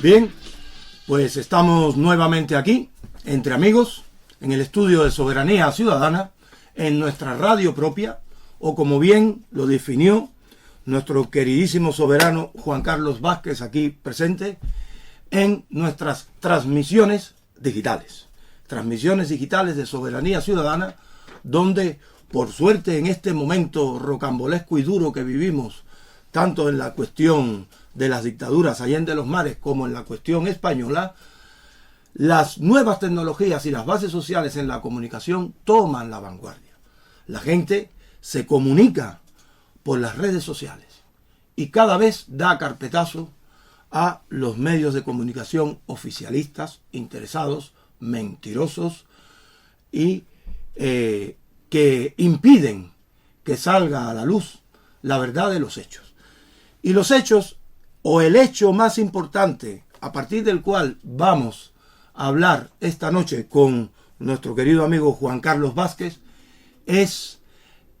Bien, pues estamos nuevamente aquí, entre amigos, en el estudio de Soberanía Ciudadana, en nuestra radio propia, o como bien lo definió nuestro queridísimo soberano Juan Carlos Vázquez, aquí presente, en nuestras transmisiones digitales de Soberanía Ciudadana, donde, por suerte, en este momento rocambolesco y duro que vivimos, tanto en la cuestión de las dictaduras allende los mares como en la cuestión española, las nuevas tecnologías y las bases sociales en la comunicación toman la vanguardia. La gente se comunica por las redes sociales y cada vez da carpetazo a los medios de comunicación oficialistas, interesados, mentirosos y que impiden que salga a la luz la verdad de los hechos. Y los hechos, o el hecho más importante a partir del cual vamos a hablar esta noche con nuestro querido amigo Juan Carlos Vázquez, es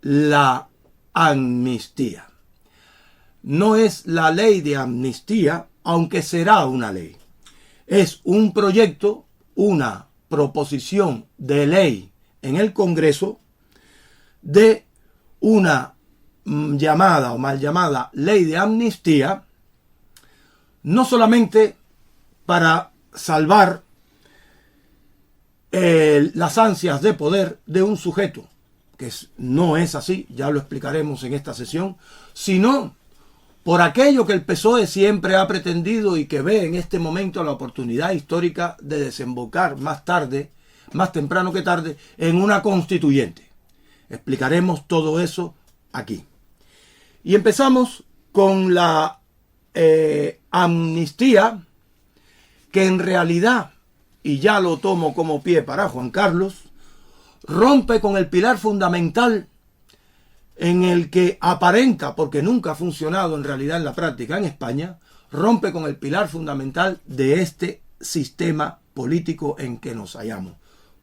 la amnistía. No es la ley de amnistía, aunque será una ley. Es un proyecto, una proposición de ley en el Congreso de una llamada o mal llamada ley de amnistía, no solamente para salvar las ansias de poder de un sujeto, que no es así, ya lo explicaremos en esta sesión, sino por aquello que el PSOE siempre ha pretendido y que ve en este momento la oportunidad histórica de desembocar más tarde, más temprano que tarde, en una constituyente. Explicaremos todo eso aquí. Y empezamos con la amnistía, que en realidad, y ya lo tomo como pie para Juan Carlos, rompe con el pilar fundamental en el que aparenta, porque nunca ha funcionado en realidad en la práctica en España, rompe con el pilar fundamental de este sistema político en que nos hallamos,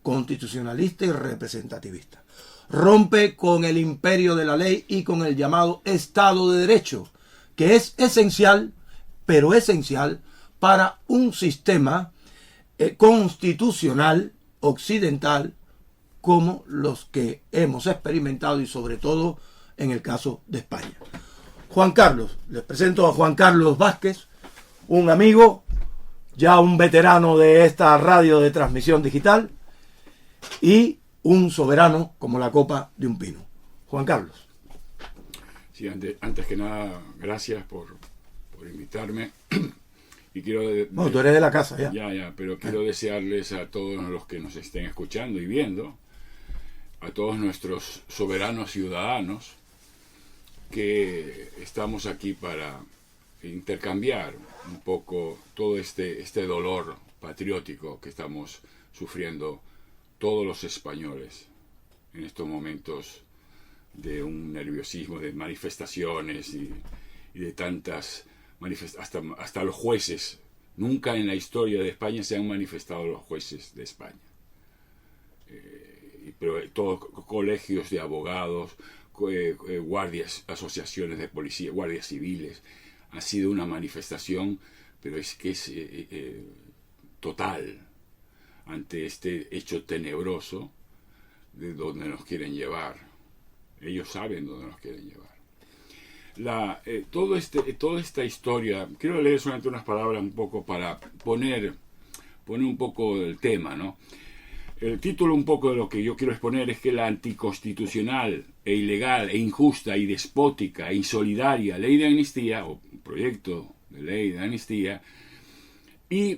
constitucionalista y representativista. Rompe con el imperio de la ley y con el llamado Estado de Derecho, que es esencial, pero esencial para un sistema constitucional occidental como los que hemos experimentado y sobre todo en el caso de España. Juan Carlos, les presento a Juan Carlos Vázquez, un amigo, ya un veterano de esta radio de transmisión digital y un soberano como la copa de un pino. Juan Carlos. Sí, antes que nada, gracias por invitarme. Y quiero bueno, tú eres de la casa ya. Ya, pero quiero desearles a todos los que nos estén escuchando y viendo, a todos nuestros soberanos ciudadanos, que estamos aquí para intercambiar un poco todo este dolor patriótico que estamos sufriendo todos los españoles en estos momentos de un nerviosismo, de manifestaciones y de tantas manifestaciones, hasta los jueces. Nunca en la historia de España se han manifestado los jueces de España. Pero todos colegios de abogados, guardias, asociaciones de policía, guardias civiles, ha sido una manifestación, pero es que es total ante este hecho tenebroso de donde nos quieren llevar. Ellos saben dónde nos quieren llevar. Toda esta historia, quiero leer solamente unas palabras un poco para poner un poco el tema, ¿no? El título un poco de lo que yo quiero exponer es que la anticonstitucional e ilegal e injusta y despótica e insolidaria ley de amnistía, o proyecto de ley de amnistía, y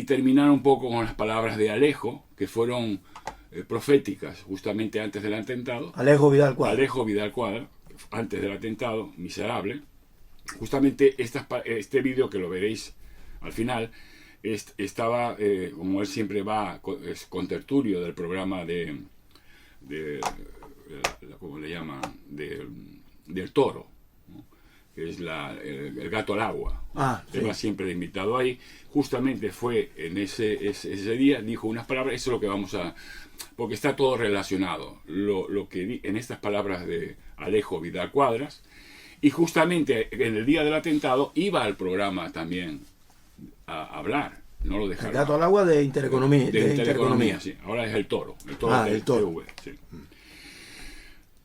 terminar un poco con las palabras de Alejo, que fueron proféticas justamente antes del atentado. Alejo Vidal Cuadra, antes del atentado, miserable. Justamente este vídeo, que lo veréis al final, estaba, como él siempre va, es contertulio del programa ¿cómo le llaman? Del Toro, ¿no? Que es el gato al agua. Sí. Él va siempre de invitado ahí. Justamente fue en ese día, dijo unas palabras, eso es lo que vamos a... Porque está todo relacionado, lo que en estas palabras de Alejo Vidal Cuadras, y justamente en el día del atentado iba al programa también hablar, no lo dejaron. El gato al agua de Intereconomía. De Intereconomía, sí. Ahora es el Toro. El Toro el Toro. TV, sí.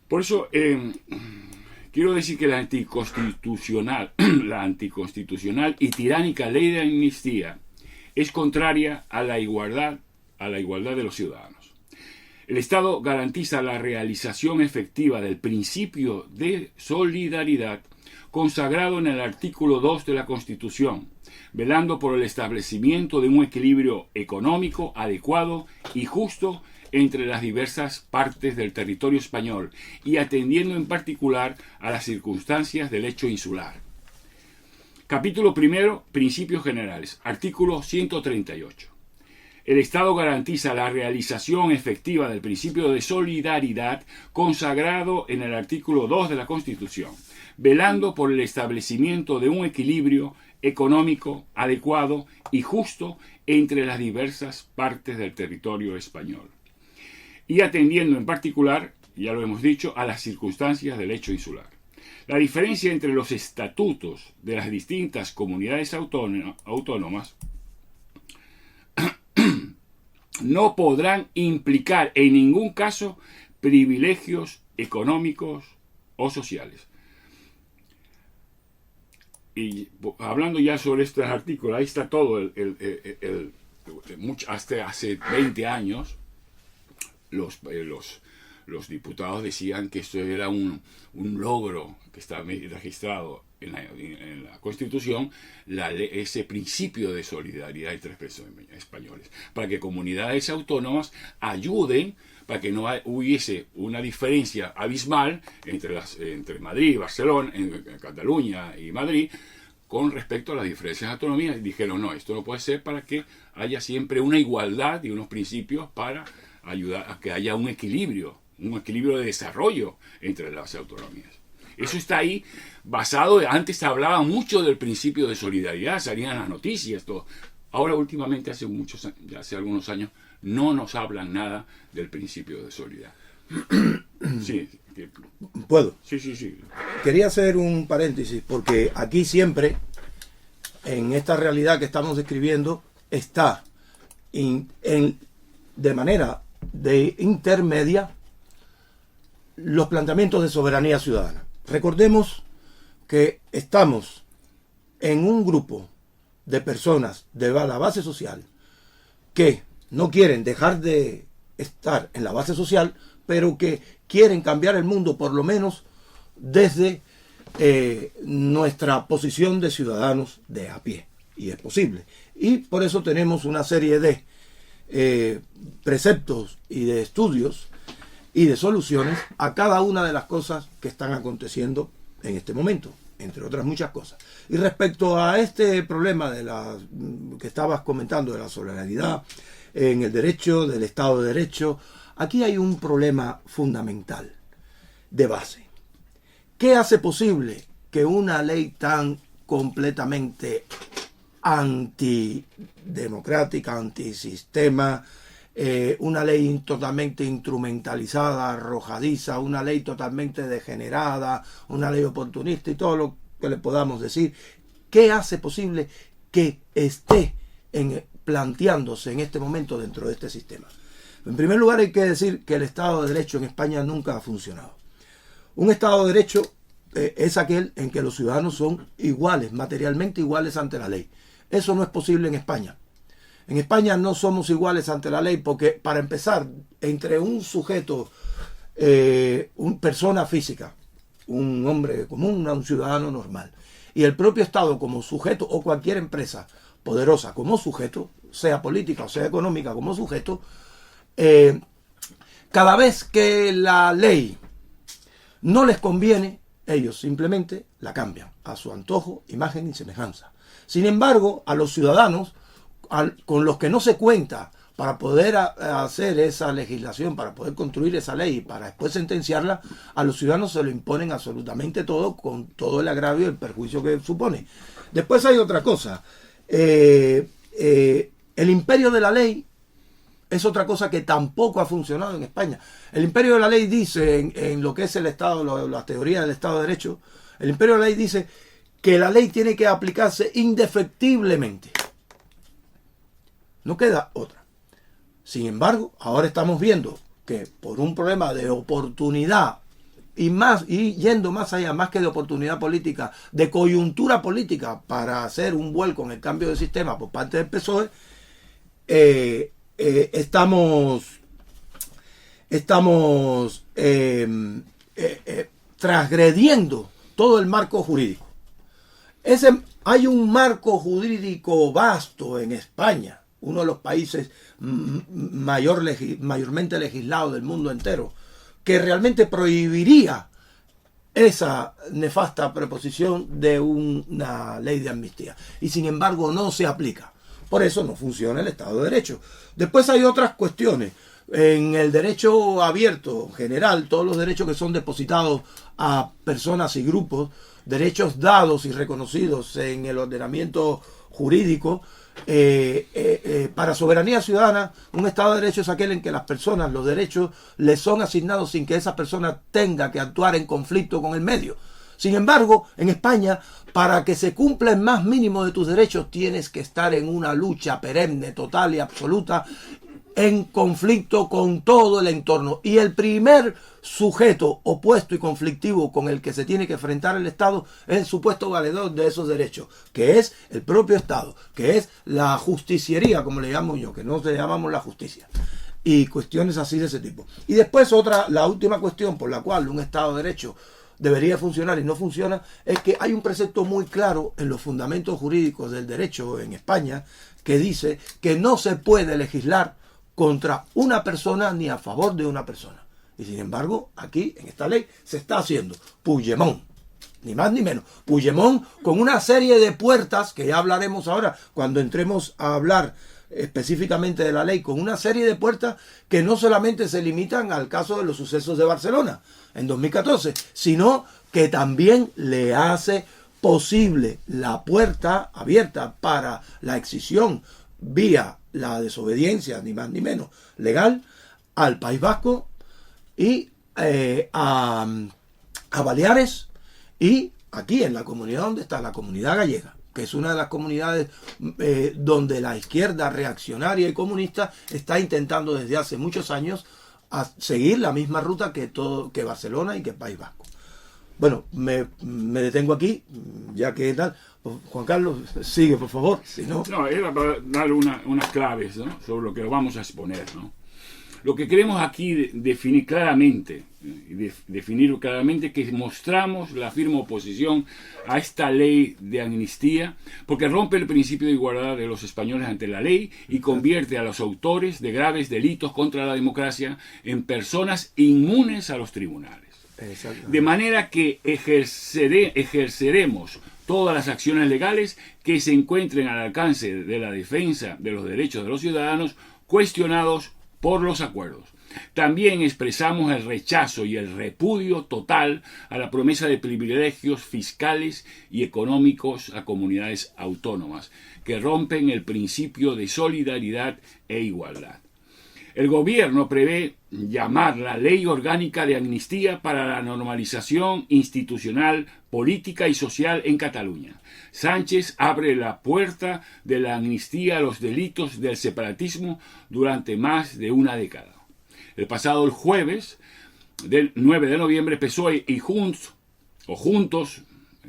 Por eso quiero decir que la anticonstitucional y tiránica ley de amnistía es contraria a la igualdad de los ciudadanos. El Estado garantiza la realización efectiva del principio de solidaridad consagrado en el artículo 2 de la Constitución, velando por el establecimiento de un equilibrio económico adecuado y justo entre las diversas partes del territorio español y atendiendo en particular a las circunstancias del hecho insular. Capítulo primero, Principios Generales, artículo 138. El Estado garantiza la realización efectiva del principio de solidaridad consagrado en el artículo 2 de la Constitución, velando por el establecimiento de un equilibrio económico adecuado y justo entre las diversas partes del territorio español, y atendiendo en particular, ya lo hemos dicho, a las circunstancias del hecho insular. La diferencia entre los estatutos de las distintas comunidades autónomas no podrán implicar en ningún caso privilegios económicos o sociales. Y hablando ya sobre estos artículos, ahí está todo. Hasta hace 20 años los diputados decían que esto era un logro que estaba registrado en la Constitución, ese principio de solidaridad entre los españoles, para que comunidades autónomas ayuden, para que no hubiese una diferencia abismal entre Madrid, Barcelona, en Cataluña y Madrid, con respecto a las diferencias de autonomía. Y dijeron, no, esto no puede ser, para que haya siempre una igualdad y unos principios para ayudar a que haya un equilibrio de desarrollo entre las autonomías. Eso está ahí basado, antes se hablaba mucho del principio de solidaridad, salían las noticias, todo. Ahora últimamente, hace algunos años, no nos hablan nada del principio de solidaridad. Sí. ¿Puedo? Sí. Quería hacer un paréntesis, porque aquí siempre, en esta realidad que estamos describiendo, está de manera de intermedia los planteamientos de soberanía ciudadana. Recordemos que estamos en un grupo de personas de la base social que no quieren dejar de estar en la base social, pero que quieren cambiar el mundo, por lo menos desde nuestra posición de ciudadanos de a pie. Y es posible. Y por eso tenemos una serie de preceptos y de estudios y de soluciones a cada una de las cosas que están aconteciendo en este momento, entre otras muchas cosas. Y respecto a este problema que estabas comentando, de la solidaridad en el derecho, del Estado de Derecho, aquí hay un problema fundamental de base. ¿Qué hace posible que una ley tan completamente antidemocrática, antisistema, una ley totalmente instrumentalizada, arrojadiza, una ley totalmente degenerada, una ley oportunista y todo lo que le podamos decir, qué hace posible que esté planteándose en este momento dentro de este sistema? En primer lugar, hay que decir que el Estado de Derecho en España nunca ha funcionado. Un Estado de Derecho es aquel en que los ciudadanos son iguales, materialmente iguales ante la ley. Eso no es posible en España. En España no somos iguales ante la ley porque, para empezar, entre un sujeto, una persona física, un hombre común, un ciudadano normal, y el propio Estado como sujeto, o cualquier empresa poderosa como sujeto, sea política o sea económica como sujeto, cada vez que la ley no les conviene, ellos simplemente la cambian a su antojo, imagen y semejanza. Sin embargo, a los ciudadanos con los que no se cuenta para poder hacer esa legislación, para poder construir esa ley y para después sentenciarla, a los ciudadanos se lo imponen absolutamente todo, con todo el agravio y el perjuicio que supone. Después hay otra cosa. El imperio de la ley es otra cosa que tampoco ha funcionado en España. El imperio de la ley dice, en lo que es el Estado, la teoría del Estado de Derecho, el imperio de la ley dice que la ley tiene que aplicarse indefectiblemente. No queda otra. Sin embargo, ahora estamos viendo que por un problema de oportunidad y yendo más allá, más que de oportunidad política, de coyuntura política para hacer un vuelco en el cambio de sistema por parte del PSOE, estamos transgrediendo todo el marco jurídico. Hay un marco jurídico vasto en España, uno de los países mayormente legislados del mundo entero, que realmente prohibiría esa nefasta proposición de una ley de amnistía. Y sin embargo no se aplica. Por eso no funciona el Estado de Derecho. Después hay otras cuestiones. En el derecho abierto general, todos los derechos que son depositados a personas y grupos, derechos dados y reconocidos en el ordenamiento jurídico, para soberanía ciudadana, un Estado de Derecho es aquel en que las personas, los derechos, les son asignados sin que esa persona tenga que actuar en conflicto con el medio. Sin embargo, en España, para que se cumpla el más mínimo de tus derechos, tienes que estar en una lucha perenne, total y absoluta, en conflicto con todo el entorno. Y el primer sujeto opuesto y conflictivo con el que se tiene que enfrentar el Estado es el supuesto valedor de esos derechos, que es el propio Estado, que es la justiciería, como le llamo yo, que no le llamamos la justicia. Y cuestiones así de ese tipo. Y después la última cuestión por la cual un Estado de Derecho debería funcionar y no funciona, es que hay un precepto muy claro en los fundamentos jurídicos del derecho en España que dice que no se puede legislar contra una persona ni a favor de una persona. Y sin embargo, aquí, en esta ley, se está haciendo Puigdemont, ni más ni menos. Puigdemont con una serie de puertas, que ya hablaremos ahora cuando entremos a hablar específicamente de la ley, con una serie de puertas que no solamente se limitan al caso de los sucesos de Barcelona en 2014, sino que también le hace posible la puerta abierta para la excisión vía la desobediencia, ni más ni menos, legal, al País Vasco y a Baleares y aquí en la comunidad donde está la comunidad gallega, que es una de las comunidades donde la izquierda reaccionaria y comunista está intentando desde hace muchos años a seguir la misma ruta que Barcelona y que País Vasco. Bueno, me detengo aquí, ya que tal. Juan Carlos, sigue, por favor. Si no... era para dar unas claves, ¿no?, sobre lo que vamos a exponer, ¿no? Lo que queremos aquí definir claramente, que mostramos la firme oposición a esta ley de amnistía, porque rompe el principio de igualdad de los españoles ante la ley y convierte a los autores de graves delitos contra la democracia en personas inmunes a los tribunales. De manera que ejerceremos todas las acciones legales que se encuentren al alcance de la defensa de los derechos de los ciudadanos cuestionados por los acuerdos. También expresamos el rechazo y el repudio total a la promesa de privilegios fiscales y económicos a comunidades autónomas, que rompen el principio de solidaridad e igualdad. El gobierno prevé llamar la Ley Orgánica de Amnistía para la normalización institucional, política y social en Cataluña. Sánchez abre la puerta de la amnistía a los delitos del separatismo durante más de una década. El pasado jueves, del 9 de noviembre, PSOE y Junts,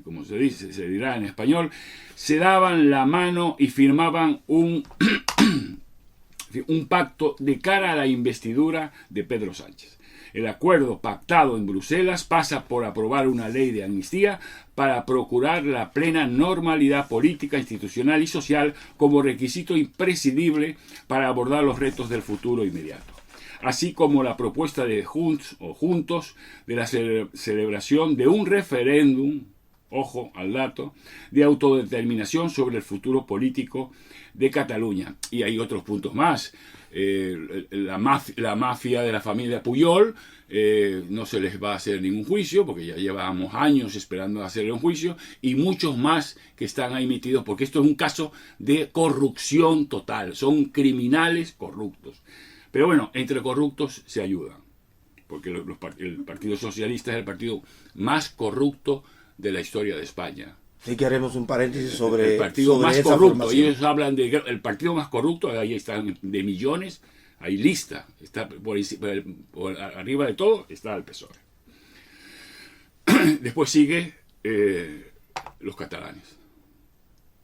como se dirá en español, se daban la mano y firmaban un pacto de cara a la investidura de Pedro Sánchez. El acuerdo pactado en Bruselas pasa por aprobar una ley de amnistía para procurar la plena normalidad política, institucional y social como requisito imprescindible para abordar los retos del futuro inmediato, así como la propuesta de Juntos de la celebración de un referéndum, ojo al dato, de autodeterminación sobre el futuro político de Cataluña. Y hay otros puntos más. La mafia de la familia Pujol, no se les va a hacer ningún juicio, porque ya llevamos años esperando hacerle un juicio, y muchos más que están ahí metidos, porque esto es un caso de corrupción total. Son criminales corruptos. Pero bueno, entre corruptos se ayudan, porque el Partido Socialista es el partido más corrupto de la historia de España. Si queremos un paréntesis sobre el partido sobre más esa corrupto. formación. Ellos hablan de el partido más corrupto, ahí están de millones, hay lista, está por arriba de todo está el PSOE. Después sigue los catalanes.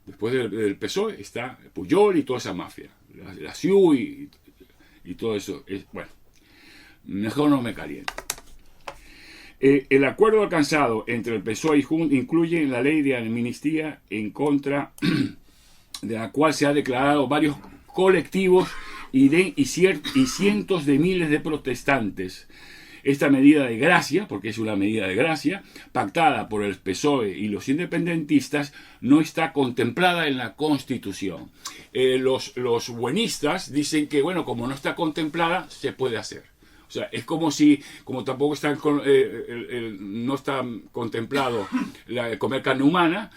Después del PSOE está Pujol y toda esa mafia, la CIU y todo eso. Bueno, mejor no me caliento. El acuerdo alcanzado entre el PSOE y Junts incluye la ley de amnistía en contra de la cual se han declarado varios colectivos y cientos de miles de protestantes. Esta medida de gracia, porque es una medida de gracia, pactada por el PSOE y los independentistas, no está contemplada en la Constitución. Los buenistas dicen que, bueno, como no está contemplada, se puede hacer. O sea, es como si, como tampoco está no está contemplado comer carne humana,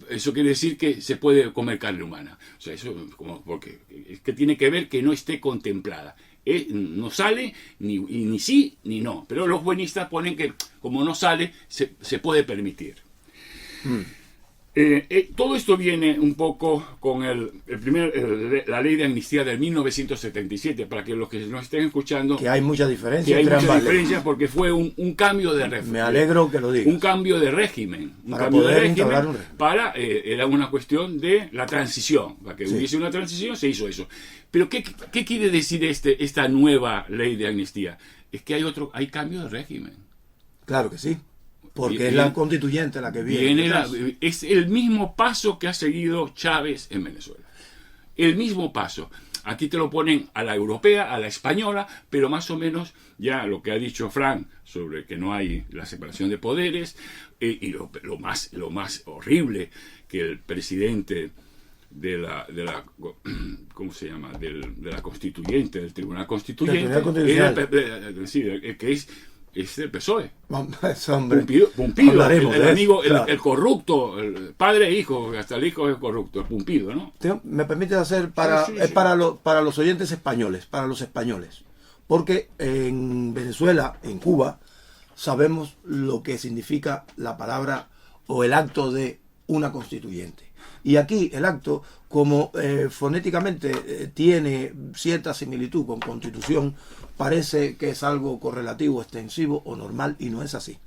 eso quiere decir que se puede comer carne humana. O sea, eso porque es que tiene que ver que no esté contemplada. No sale ni sí ni no. Pero los buenistas ponen que como no sale, se puede permitir. Todo esto viene un poco con la ley de amnistía del 1977, para que los que nos estén escuchando... Que hay mucha diferencia. Que hay mucha diferencia porque fue un cambio de régimen. Me alegro que lo digas. Un cambio de régimen. Para poder instaurar un régimen. Era una cuestión de la transición. Para que hubiese una transición se hizo eso. Pero ¿qué quiere decir esta nueva ley de amnistía? Es que hay cambio de régimen. Claro que sí. Porque es la constituyente la que viene. Es el mismo paso que ha seguido Chávez en Venezuela. El mismo paso. Aquí te lo ponen a la europea, a la española, pero más o menos ya lo que ha dicho Frank sobre que no hay la separación de poderes, y lo más horrible que el presidente de la ¿cómo se llama? De la constituyente, del Tribunal Constituyente, que es el PSOE. Pumpido, el amigo, claro. el corrupto, el padre e hijo, hasta el hijo es corrupto, el Pumpido, ¿no? Me permite hacer para los oyentes españoles, para los españoles, porque en Venezuela, en Cuba, sabemos lo que significa la palabra o el acto de una constituyente. Y aquí el acto, como fonéticamente tiene cierta similitud con constitución, parece que es algo correlativo, extensivo o normal, y no es así.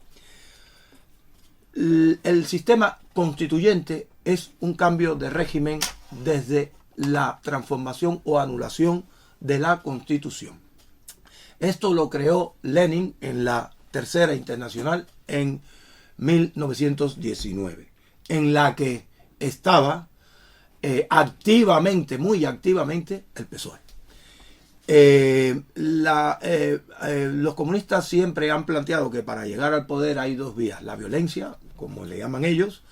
El sistema constituyente es un cambio de régimen desde la transformación o anulación de la Constitución. Esto lo creó Lenin en la Tercera Internacional en 1919, en la que estaba muy activamente el PSOE. Los comunistas siempre han planteado que para llegar al poder hay dos vías: la violencia, como le llaman ellos,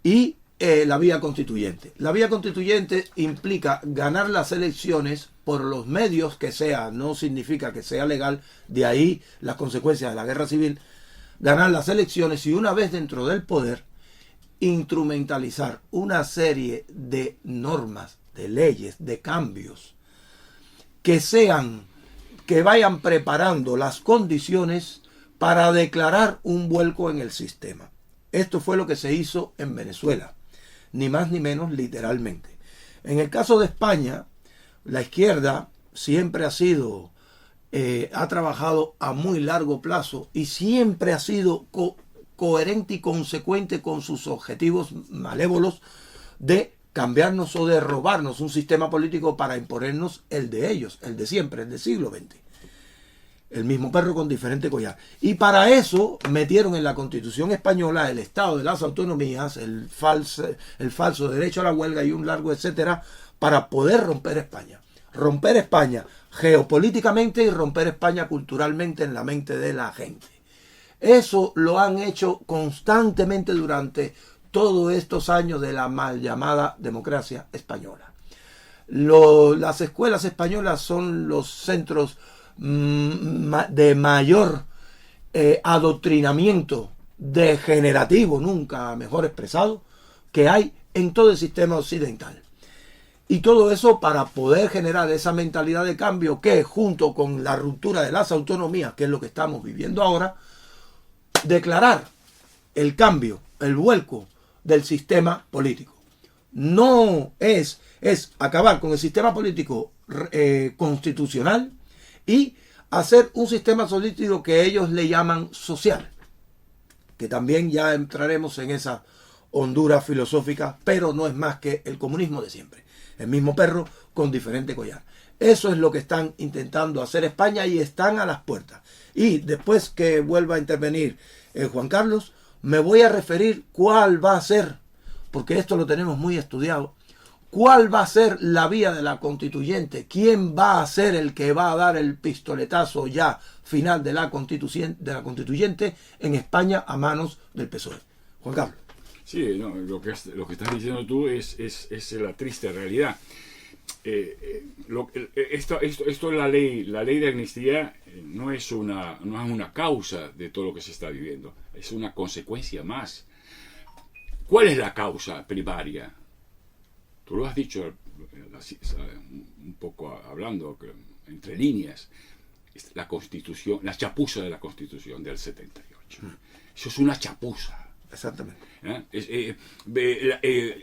y la vía constituyente. La vía constituyente implica ganar las elecciones por los medios que sea, no significa que sea legal, de ahí las consecuencias de la guerra civil. Ganar las elecciones y una vez dentro del poder, instrumentalizar una serie de normas, de leyes, de cambios que vayan preparando las condiciones para declarar un vuelco en el sistema. Esto fue lo que se hizo en Venezuela, ni más ni menos, literalmente. En el caso de España, la izquierda siempre ha trabajado a muy largo plazo y siempre ha sido coherente y consecuente con sus objetivos malévolos de cambiarnos o de robarnos un sistema político para imponernos el de ellos, el de siempre, el del siglo XX. El mismo perro con diferente collar. Y para eso metieron en la Constitución española el Estado de las autonomías, el falso derecho a la huelga y un largo etcétera, para poder romper España. Romper España geopolíticamente y romper España culturalmente en la mente de la gente. Eso lo han hecho constantemente durante todos estos años de la mal llamada democracia española. Las escuelas españolas son los centros de mayor adoctrinamiento degenerativo, nunca mejor expresado, que hay en todo el sistema occidental. Y todo eso para poder generar esa mentalidad de cambio que, junto con la ruptura de las autonomías, que es lo que estamos viviendo ahora, declarar el cambio, el vuelco del sistema político. No es acabar con el sistema político constitucional y hacer un sistema político que ellos le llaman social, que también ya entraremos en esa hondura filosófica, pero no es más que el comunismo de siempre, el mismo perro con diferente collar. Eso es lo que están intentando hacer España y están a las puertas. Y después que vuelva a intervenir Juan Carlos, me voy a referir cuál va a ser, porque esto lo tenemos muy estudiado, cuál va a ser la vía de la constituyente, quién va a ser el que va a dar el pistoletazo ya final de la constituyente en España a manos del PSOE. Juan Carlos. Sí, no, lo que estás diciendo tú es la triste realidad. Esto la ley de amnistía no es una causa de todo lo que se está viviendo, es una consecuencia más. ¿Cuál es la causa primaria? Tú lo has dicho un poco hablando entre líneas, la Constitución, la chapuza de la Constitución del 78. Eso es una chapuza. Exactamente.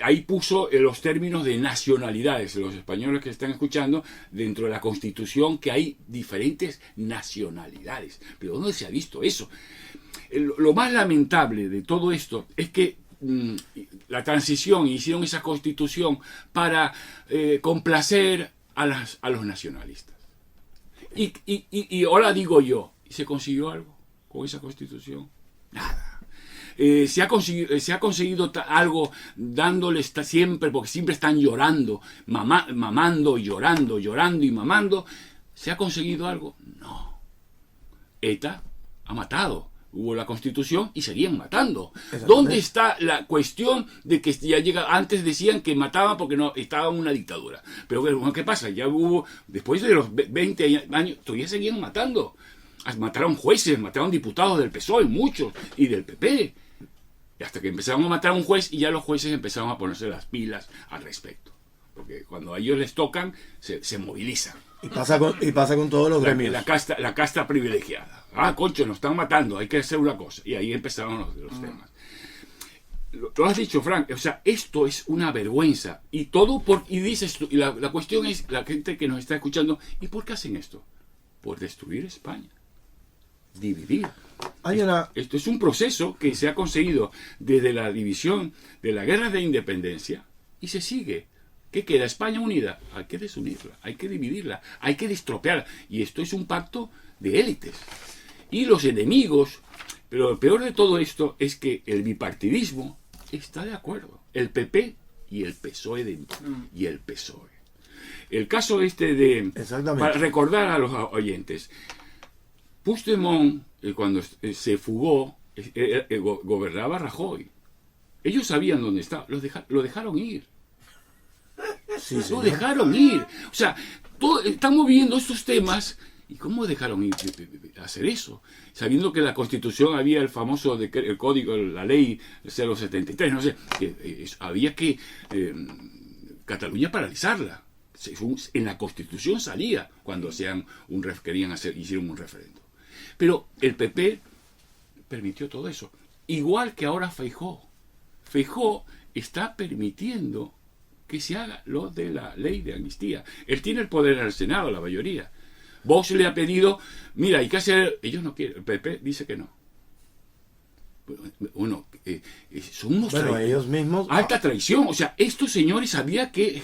Ahí puso los términos de nacionalidades. Los españoles que están escuchando, dentro de la Constitución, que hay diferentes nacionalidades. Pero ¿dónde se ha visto eso? Lo más lamentable de todo esto es que la transición, hicieron esa Constitución para complacer a los nacionalistas. Y ahora digo yo, ¿se consiguió algo con esa Constitución? Nada. Se ha conseguido algo dándoles siempre, porque siempre están llorando, mamando y llorando y mamando. ¿Se ha conseguido algo? No. ETA ha matado. Hubo la Constitución y seguían matando. ¿Dónde está la cuestión de que ya llega? Antes decían que mataban porque no estaba en una dictadura. Pero bueno, ¿qué pasa? Ya hubo, después de los 20 años, todavía seguían matando. Mataron jueces, mataron diputados del PSOE, muchos, y del PP. Y hasta que empezaron a matar a un juez y ya los jueces empezaron a ponerse las pilas al respecto. Porque cuando a ellos les tocan, se movilizan. Y pasa con todos los gremios. La casta privilegiada. Concho, nos están matando, hay que hacer una cosa. Y ahí empezaron los temas. Lo has dicho, Frank, o sea, esto es una vergüenza. Y todo y dices tú, y la cuestión es, la gente que nos está escuchando, ¿y por qué hacen esto? Por destruir España. Dividir. Esto es un proceso que se ha conseguido desde la división de la guerra de independencia y se sigue. ¿Qué queda? España unida. Hay que desunirla, hay que dividirla, hay que estropearla. Y esto es un pacto de élites. Y los enemigos, pero lo peor de todo esto es que el bipartidismo está de acuerdo. El PP y el PSOE y el PSOE. El caso para recordar a los oyentes, Puigdemont, cuando se fugó, gobernaba Rajoy. Ellos sabían dónde estaba, lo dejaron ir. Sí, lo dejaron ir. O sea, estamos viendo estos temas. ¿Y cómo dejaron ir hacer eso? Sabiendo que en la Constitución había el famoso el código, la ley 073, no sé, que había que Cataluña paralizarla. En la Constitución salía cuando hicieron un referéndum. Pero el PP permitió todo eso. Igual que ahora Feijóo. Feijóo está permitiendo que se haga lo de la ley de amnistía. Él tiene el poder en el Senado, la mayoría. Vox le ha pedido, mira, hay que hacer... Ellos no quieren, el PP dice que no. Bueno, son unos ellos mismos... Alta traición. O sea, estos señores había que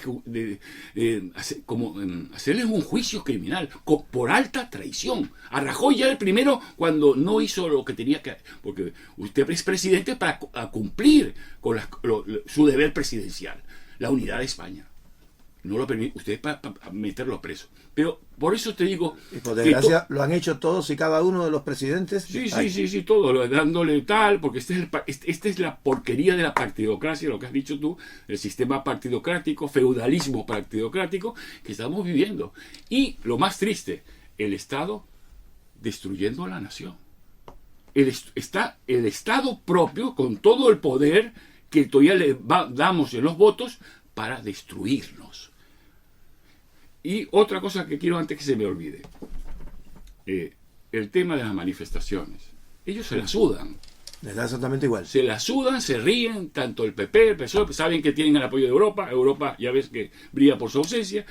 hacerles un juicio criminal por alta traición. A Rajoy ya el primero cuando no hizo lo que tenía que... Porque usted es presidente para cumplir con su deber presidencial, la unidad de España. No lo permite usted para meterlo preso. Pero por eso te digo... Y por desgracia lo han hecho todos y cada uno de los presidentes. Sí, todo, dándole tal, porque esta es la porquería de la partidocracia, lo que has dicho tú, el sistema partidocrático, feudalismo partidocrático que estamos viviendo. Y lo más triste, el Estado destruyendo a la nación. El Estado propio, con todo el poder que todavía le damos en los votos, para destruirnos. Y otra cosa que quiero antes que se me olvide, el tema de las manifestaciones. Ellos se la sudan. Les da exactamente igual. Se la sudan, se ríen, tanto el PP, el PSOE, saben que tienen el apoyo de Europa. Europa ya ves que brilla por su ausencia.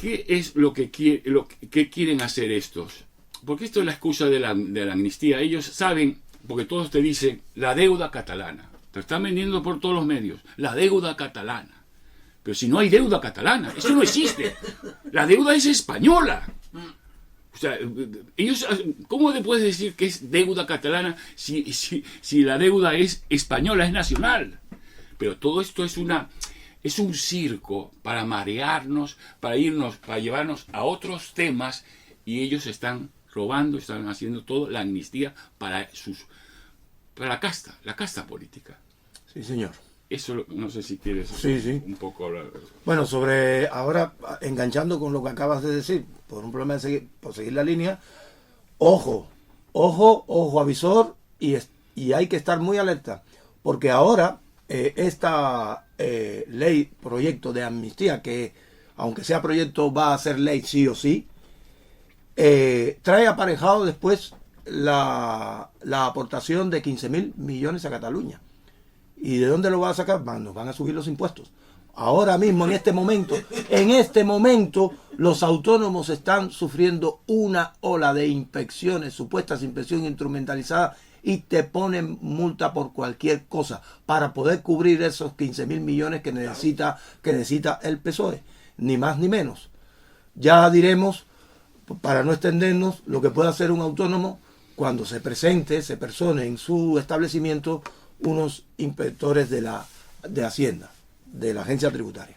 ¿Qué es lo que quieren hacer estos? Porque esto es la excusa de la amnistía. Ellos saben, porque todos te dicen, la deuda catalana. Te están vendiendo por todos los medios. La deuda catalana. Pero si no hay deuda catalana, eso no existe. La deuda es española. O sea, ellos, ¿cómo te puedes decir que es deuda catalana si la deuda es española, es nacional? Pero todo esto es un circo para marearnos, para llevarnos a otros temas, y ellos están robando, están haciendo todo la amnistía para la casta política. Sí, señor. Eso no sé si quieres un poco hablar de eso. Bueno, ahora enganchando con lo que acabas de decir, por un problema por seguir la línea, ojo avisor, y hay que estar muy alerta, porque ahora esta proyecto de amnistía, que aunque sea proyecto va a ser ley sí o sí, trae aparejado después la aportación de 15.000 millones a Cataluña. ¿Y de dónde lo va a sacar? Nos van a subir los impuestos. Ahora mismo, en este momento, los autónomos están sufriendo una ola de inspecciones, supuestas inspecciones instrumentalizadas, y te ponen multa por cualquier cosa para poder cubrir esos 15.000 millones que necesita el PSOE, ni más ni menos. Ya diremos, para no extendernos, lo que puede hacer un autónomo cuando se persone en su establecimiento unos inspectores de Hacienda, de la agencia tributaria.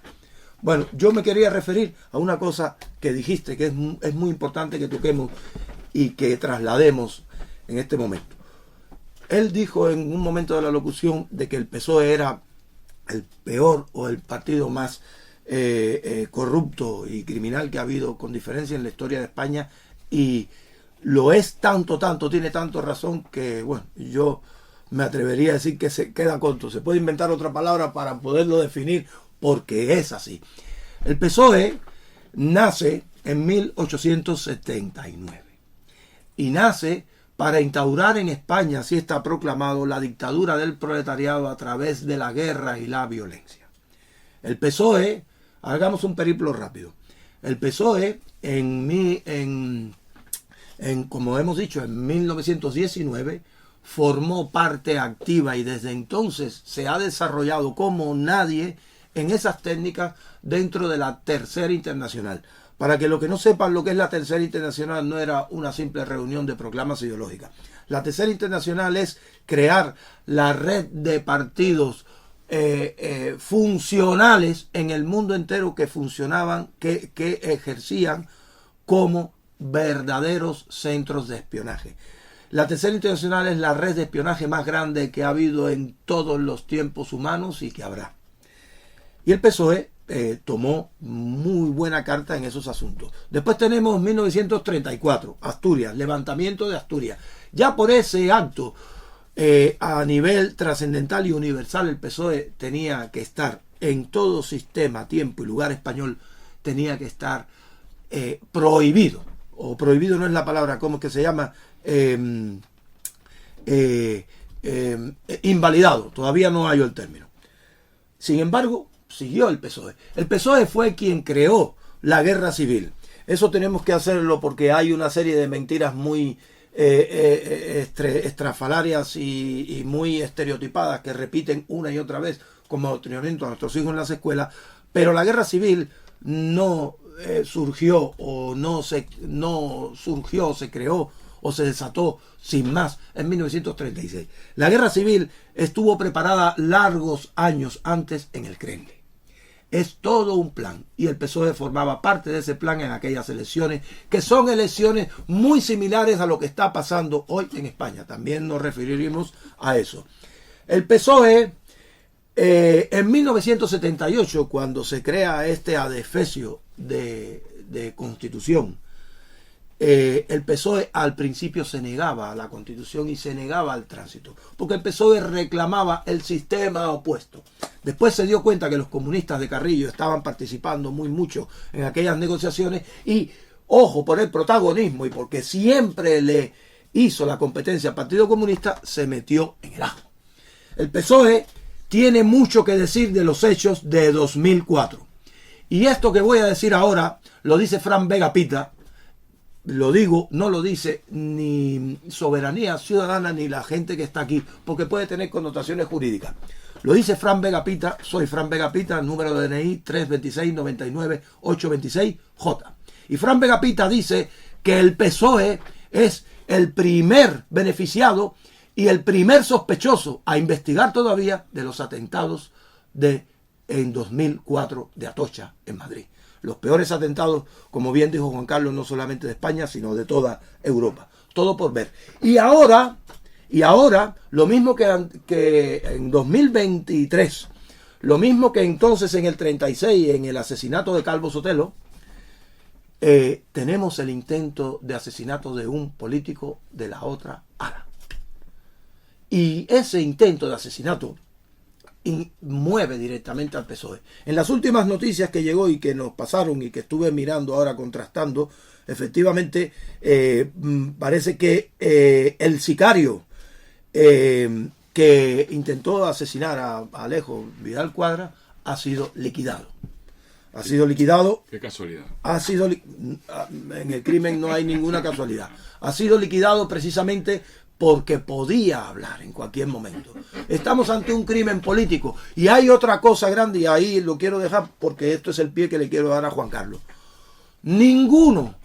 Bueno, yo me quería referir a una cosa que dijiste, que es muy importante que toquemos y que traslademos en este momento. Él dijo en un momento de la locución de que el PSOE era el peor o el partido más corrupto y criminal que ha habido con diferencia en la historia de España, y lo es tanto, tiene tanto razón que, bueno, yo me atrevería a decir que se queda corto. Se puede inventar otra palabra para poderlo definir, porque es así. El PSOE nace en 1879 y nace para instaurar en España, así está proclamado, la dictadura del proletariado a través de la guerra y la violencia. El PSOE, hagamos un periplo rápido. El PSOE, como hemos dicho, en 1919, formó parte activa, y desde entonces se ha desarrollado como nadie en esas técnicas dentro de la Tercera Internacional. Para que los que no sepan lo que es la Tercera Internacional, no era una simple reunión de proclamas ideológicas. La Tercera Internacional es crear la red de partidos funcionales en el mundo entero, que funcionaban, que ejercían como verdaderos centros de espionaje. La Tercera Internacional es la red de espionaje más grande que ha habido en todos los tiempos humanos y que habrá. Y el PSOE tomó muy buena carta en esos asuntos. Después tenemos 1934, Asturias, levantamiento de Asturias. Ya por ese acto, a nivel trascendental y universal, el PSOE tenía que estar en todo sistema, tiempo y lugar español, tenía que estar prohibido. O prohibido no es la palabra, ¿cómo es que se llama? Invalidado. Todavía no hallo el término. Sin embargo, siguió el PSOE. El PSOE fue quien creó la guerra civil. Eso tenemos que hacerlo porque hay una serie de mentiras muy estrafalarias y muy estereotipadas que repiten una y otra vez como adoctrinamiento a nuestros hijos en las escuelas. Pero la guerra civil no surgió se creó o se desató sin más en 1936. La guerra civil estuvo preparada largos años antes en el Kremlin. Es todo un plan, y el PSOE formaba parte de ese plan en aquellas elecciones, que son elecciones muy similares a lo que está pasando hoy en España. También nos referiremos a eso. El PSOE, en 1978, cuando se crea este adefesio de constitución, el PSOE al principio se negaba a la Constitución y se negaba al tránsito, porque el PSOE reclamaba el sistema opuesto. Después se dio cuenta que los comunistas de Carrillo estaban participando mucho en aquellas negociaciones, y ojo por el protagonismo y porque siempre le hizo la competencia al Partido Comunista, se metió en el ajo. El PSOE tiene mucho que decir de los hechos de 2004. Y esto que voy a decir ahora lo dice Fran Vega Pita. Lo digo, no lo dice ni Soberanía Ciudadana ni la gente que está aquí, porque puede tener connotaciones jurídicas. Lo dice Fran Vega Pita, soy Fran Vega Pita, número de DNI 326-99-826-J. Y Fran Vega Pita dice que el PSOE es el primer beneficiado y el primer sospechoso a investigar todavía de los atentados en 2004 de Atocha, en Madrid. Los peores atentados, como bien dijo Juan Carlos, no solamente de España, sino de toda Europa. Todo por ver. Y ahora, lo mismo que en 2023, lo mismo que entonces en el 36, en el asesinato de Calvo Sotelo, tenemos el intento de asesinato de un político de la otra ala. Y ese intento de asesinato mueve directamente al PSOE. En las últimas noticias que llegó y que nos pasaron y que estuve mirando ahora, contrastando, efectivamente parece que el sicario que intentó asesinar a Alejo Vidal Quadras ha sido liquidado. Ha sido liquidado. Qué casualidad. En el crimen no hay ninguna casualidad. Ha sido liquidado precisamente porque podía hablar en cualquier momento. Estamos ante un crimen político. Y hay otra cosa grande, y ahí lo quiero dejar porque esto es el pie que le quiero dar a Juan Carlos. Ninguno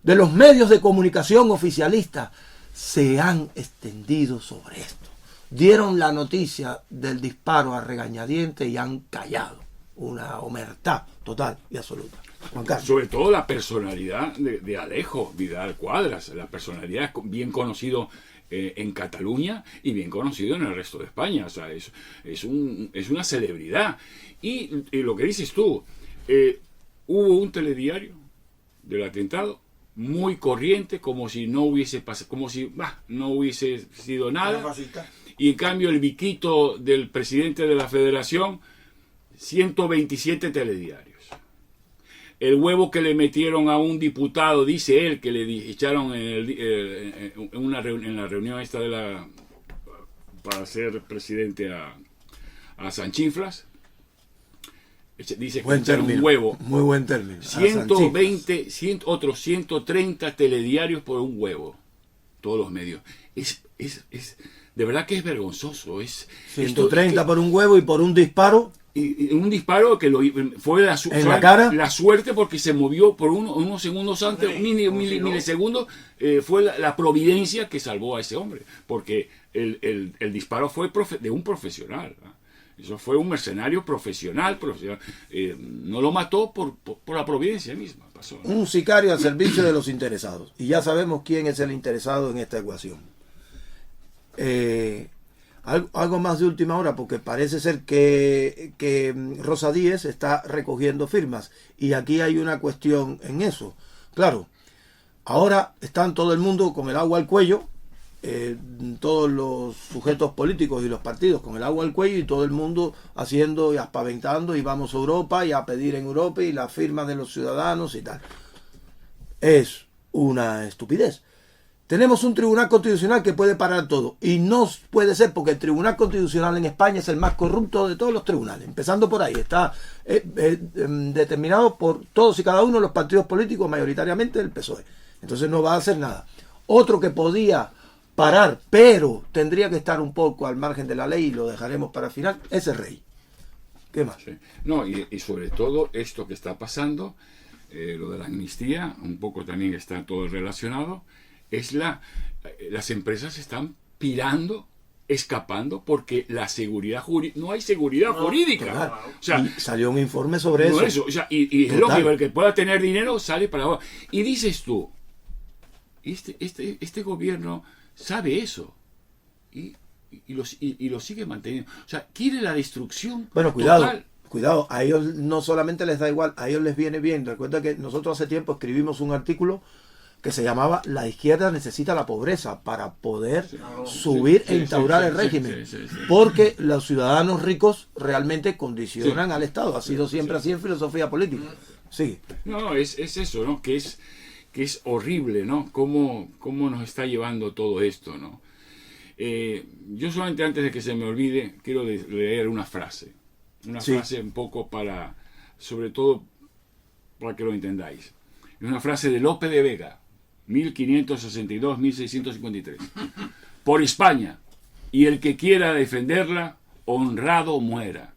de los medios de comunicación oficialistas se han extendido sobre esto. Dieron la noticia del disparo a regañadientes y han callado. Una omertad total y absoluta. Juan Carlos. Sobre todo la personalidad de Alejo Vidal Quadras. La personalidad es bien conocido en Cataluña y bien conocido en el resto de España. O sea, es una celebridad. Y lo que dices tú, hubo un telediario del atentado muy corriente, como si no hubiese pasado, como si no hubiese sido nada. Y en cambio el biquito del presidente de la Federación, 127 telediarios. El huevo que le metieron a un diputado, dice él, que le echaron en la reunión esta para ser presidente a Sanchinflas. Dice que echaron un huevo. Muy buen término. 120, otros 130 telediarios por un huevo. Todos los medios. De verdad que es vergonzoso. 130 por un huevo y por un disparo. Y un disparo que fue la cara. La suerte, porque se movió por unos segundos antes, milisegundos, fue la providencia que salvó a ese hombre, porque el disparo fue de un profesional, ¿no? Eso fue un mercenario profesional. No lo mató por la providencia misma. Pasó, ¿no? Un sicario al servicio de los interesados, y ya sabemos quién es el interesado en esta ecuación. Algo más de última hora, porque parece ser que Rosa Díez está recogiendo firmas, y aquí hay una cuestión en eso. Claro, ahora están todo el mundo con el agua al cuello, todos los sujetos políticos y los partidos con el agua al cuello, y todo el mundo haciendo y aspaventando, y vamos a Europa y a pedir en Europa y las firmas de los ciudadanos y tal. Es una estupidez. Tenemos un Tribunal Constitucional que puede parar todo, y no puede ser, porque el Tribunal Constitucional en España es el más corrupto de todos los tribunales, empezando por ahí. Está determinado por todos y cada uno de los partidos políticos, mayoritariamente el PSOE. Entonces no va a hacer nada. Otro que podía parar, pero tendría que estar un poco al margen de la ley, y lo dejaremos para el final, es el rey. ¿Qué más? Sí. No, y sobre todo esto que está pasando, lo de la amnistía, un poco también está todo relacionado. Las empresas están pirando, escapando, porque la seguridad jurídica, no hay seguridad jurídica. Claro. O sea, y salió un informe sobre eso. O sea, y es lógico, el que pueda tener dinero sale para abajo. Y dices tú, este gobierno sabe eso y lo sigue manteniendo. O sea, quiere la destrucción. Bueno, cuidado. Total. Cuidado, a ellos no solamente les da igual, a ellos les viene bien. Recuerda que nosotros hace tiempo escribimos un artículo que se llamaba "La izquierda necesita la pobreza para poder subir e instaurar el régimen", porque los ciudadanos ricos realmente condicionan al Estado. Ha sido siempre así en filosofía política. Sí. No, es eso, ¿no? Que que es horrible, ¿no? Cómo nos está llevando todo esto, ¿no? Yo solamente, antes de que se me olvide, quiero leer una frase. Una frase un poco sobre todo para que lo entendáis. Es una frase de Lope de Vega, 1562-1653. Por España, y el que quiera defenderla, honrado muera.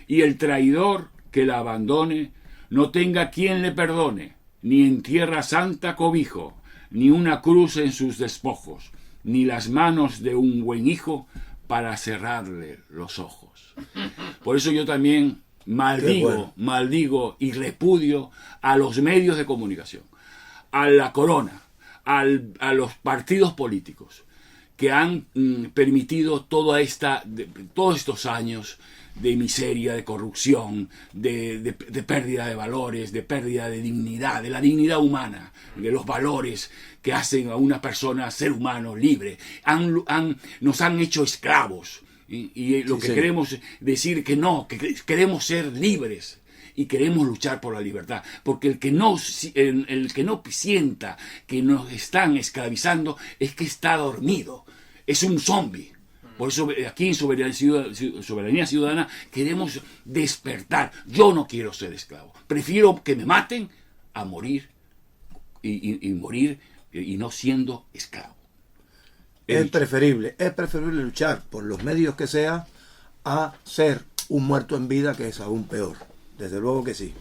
Y el traidor que la abandone, no tenga quien le perdone, ni en tierra santa cobijo, ni una cruz en sus despojos, ni las manos de un buen hijo para cerrarle los ojos. Por eso yo también maldigo y repudio a los medios de comunicación, a la corona, a los partidos políticos que han permitido todos estos años de miseria, de corrupción, de pérdida de valores, de pérdida de dignidad, de la dignidad humana, de los valores que hacen a una persona ser humano libre. Nos han hecho esclavos. Y lo que queremos decir que no, que queremos ser libres y queremos luchar por la libertad, porque el que no sienta que nos están esclavizando es que está dormido, es un zombie. Por eso aquí en Soberanía Ciudadana queremos despertar. Yo no quiero ser esclavo, prefiero que me maten a morir y morir y no siendo esclavo. Es preferible luchar por los medios que sea a ser un muerto en vida, que es aún peor. Desde luego que sí.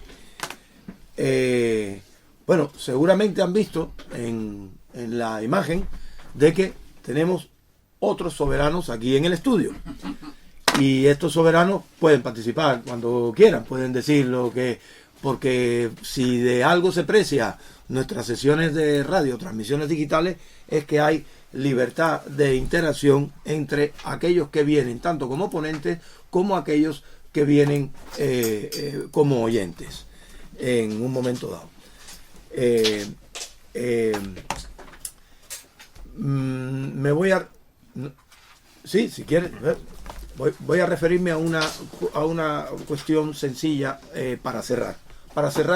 Bueno, seguramente han visto en la imagen de que tenemos otros soberanos aquí en el estudio. Y estos soberanos pueden participar cuando quieran, pueden decir lo que... Porque si de algo se precia nuestras sesiones de radio, transmisiones digitales, es que hay libertad de interacción entre aquellos que vienen tanto como ponentes como aquellos que vienen como oyentes en un momento dado. Me voy a... Sí, si quieres, voy a referirme a una cuestión sencilla para cerrar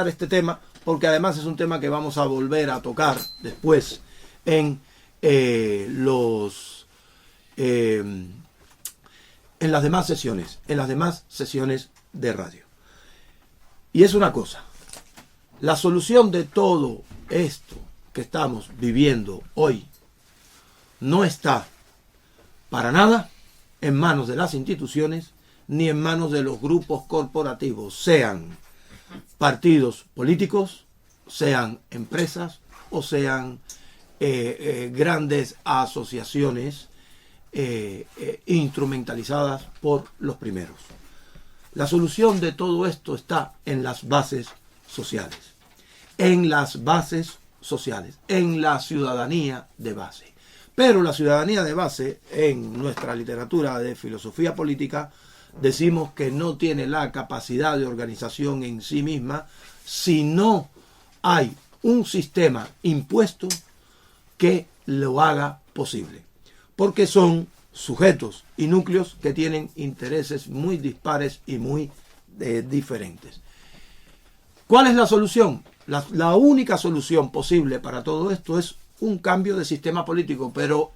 este tema, porque además es un tema que vamos a volver a tocar después en las demás sesiones de radio. Y es una cosa: la solución de todo esto que estamos viviendo hoy no está para nada en manos de las instituciones ni en manos de los grupos corporativos, sean partidos políticos, sean empresas o sean grandes asociaciones instrumentalizadas por los primeros. La solución de todo esto está en las bases sociales, en la ciudadanía de base. Pero la ciudadanía de base, en nuestra literatura de filosofía política, decimos que no tiene la capacidad de organización en sí misma si no hay un sistema impuesto que lo haga posible. Porque son sujetos y núcleos que tienen intereses muy dispares y muy diferentes. ¿Cuál es la solución? La única solución posible para todo esto es un cambio de sistema político, pero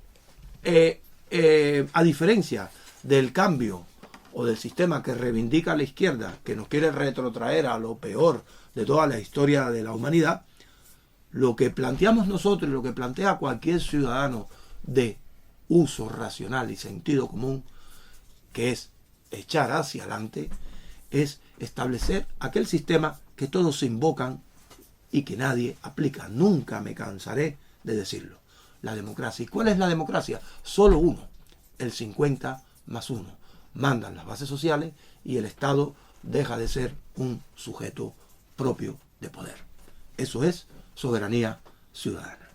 a diferencia del cambio o del sistema que reivindica la izquierda, que nos quiere retrotraer a lo peor de toda la historia de la humanidad, lo que planteamos nosotros y lo que plantea cualquier ciudadano de uso racional y sentido común, que es echar hacia adelante, es establecer aquel sistema que todos invocan y que nadie aplica. Nunca me cansaré de decirlo: la democracia. ¿Y cuál es la democracia? Solo uno, el 50 más 1. Mandan las bases sociales y el Estado deja de ser un sujeto propio de poder. Eso es soberanía ciudadana.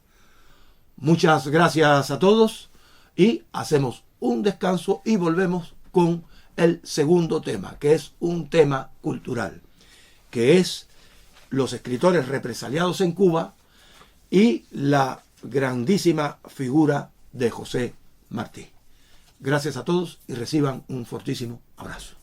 Muchas gracias a todos y hacemos un descanso y volvemos con el segundo tema, que es un tema cultural, que es los escritores represaliados en Cuba y la grandísima figura de José Martí. Gracias a todos y reciban un fortísimo abrazo.